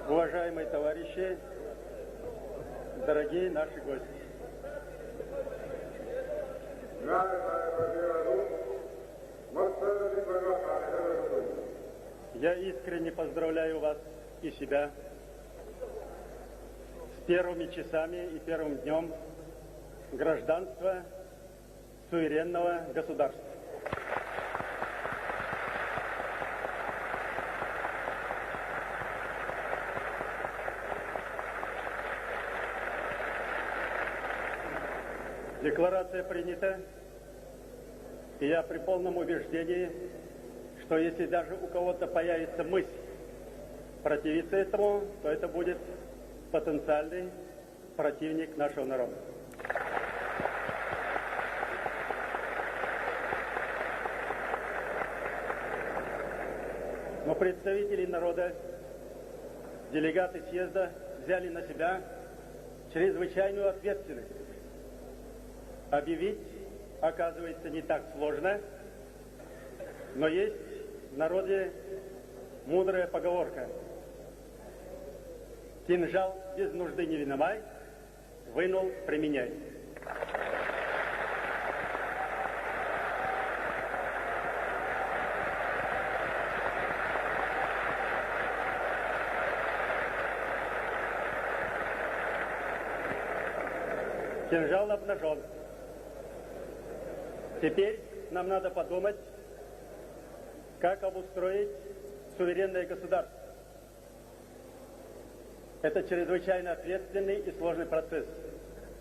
Уважаемые товарищи, дорогие наши гости. Я искренне поздравляю вас и себя с первыми часами и первым днем гражданства суверенного государства. Декларация принята, и я при полном убеждении, что если даже у кого-то появится мысль противиться этому, то это будет потенциальный противник нашего народа. Но представители народа, делегаты съезда взяли на себя чрезвычайную ответственность. Объявить, оказывается, не так сложно, но есть в народе мудрая поговорка: кинжал без нужды не виновай, вынул, применяй. Кинжал обнажен. Теперь нам надо подумать, как обустроить суверенное государство. Это чрезвычайно ответственный и сложный процесс.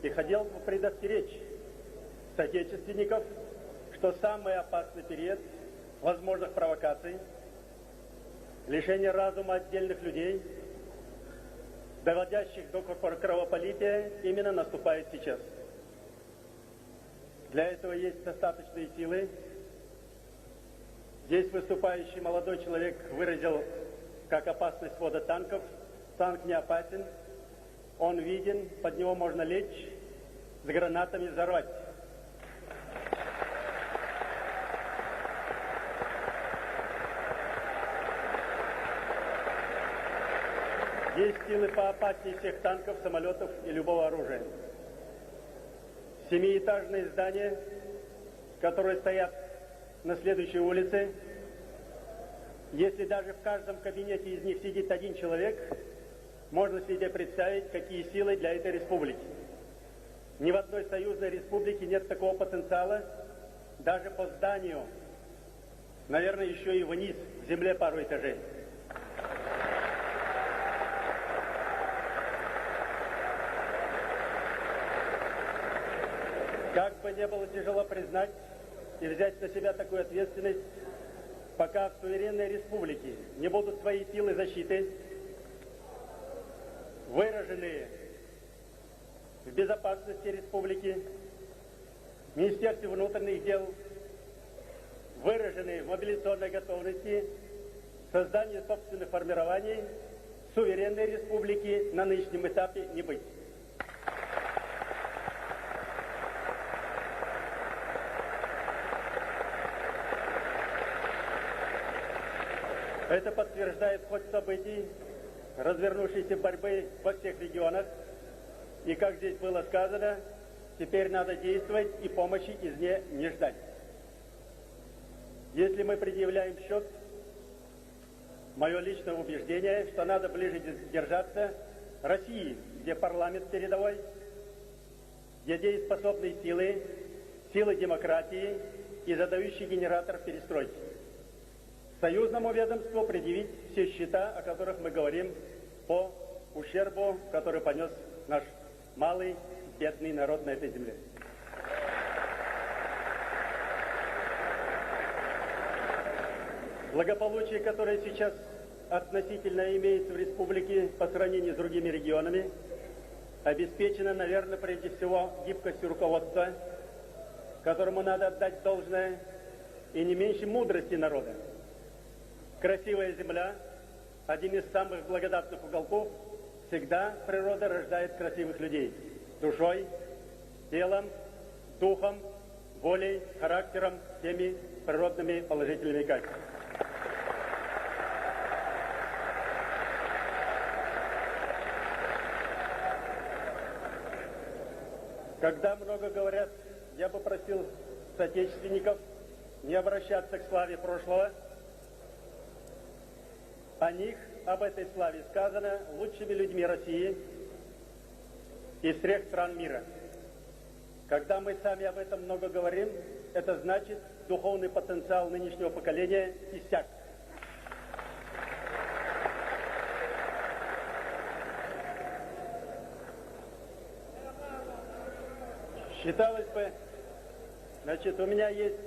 И хотел бы предостеречь соотечественников, что самый опасный период возможных провокаций, лишения разума отдельных людей, доводящих до кровопролития, именно наступает сейчас. Для этого есть достаточные силы. Здесь выступающий молодой человек выразил как опасность ввода танков. Танк не опасен, он виден, под него можно лечь, с гранатами взорвать. Есть силы поопаснее всех танков, самолетов и любого оружия. Семиэтажные здания, которые стоят на следующей улице, если даже в каждом кабинете из них сидит один человек, можно себе представить, какие силы для этой республики. Ни в одной союзной республике нет такого потенциала, даже по зданию, наверное, еще и вниз, в земле пару этажей. Как бы не было тяжело признать и взять на себя такую ответственность, пока в суверенной республике не будут свои силы защиты, выраженные в безопасности республики, в Министерстве внутренних дел, выраженные в мобилизационной готовности, создание собственных формирований, суверенной республики на нынешнем этапе не быть. Это подтверждает ход событий, развернувшейся борьбы во всех регионах. И, как здесь было сказано, теперь надо действовать и помощи извне не ждать. Если мы предъявляем счет, мое личное убеждение, что надо ближе держаться России, где парламент передовой, где дееспособные силы, силы демократии и задающий генератор перестройки. Союзному ведомству предъявить все счета, о которых мы говорим, по ущербу, который понес наш малый, бедный народ на этой земле. Благополучие, которое сейчас относительно имеется в республике по сравнению с другими регионами, обеспечено, наверное, прежде всего гибкостью руководства, которому надо отдать должное, и не меньше мудрости народа. Красивая земля, один из самых благодатных уголков, всегда природа рождает красивых людей душой, телом, духом, волей, характером, всеми природными положительными качествами. Когда много говорят, я бы просил соотечественников не обращаться к славе прошлого. О них, об этой славе сказано лучшими людьми России и всех стран мира. Когда мы сами об этом много говорим, это значит, духовный потенциал нынешнего поколения иссяк. Считалось бы, значит, у меня есть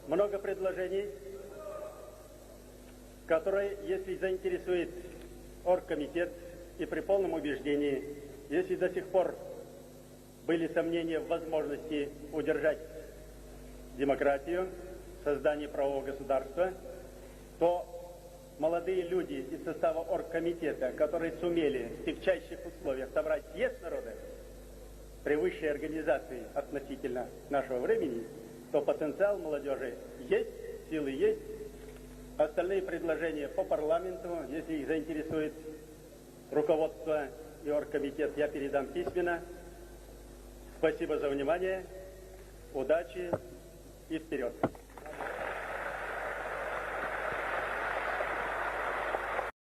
много предложений, которые, если заинтересует оргкомитет и при полном убеждении, если до сих пор были сомнения в возможности удержать демократию, создание правового государства, то молодые люди из состава оргкомитета, которые сумели в тягчайших условиях собрать съезд народа при высшей организации относительно нашего времени, то потенциал молодежи есть, силы есть. Остальные предложения по парламенту, если их заинтересует руководство и оргкомитет, я передам письменно. Спасибо за внимание, удачи и вперед!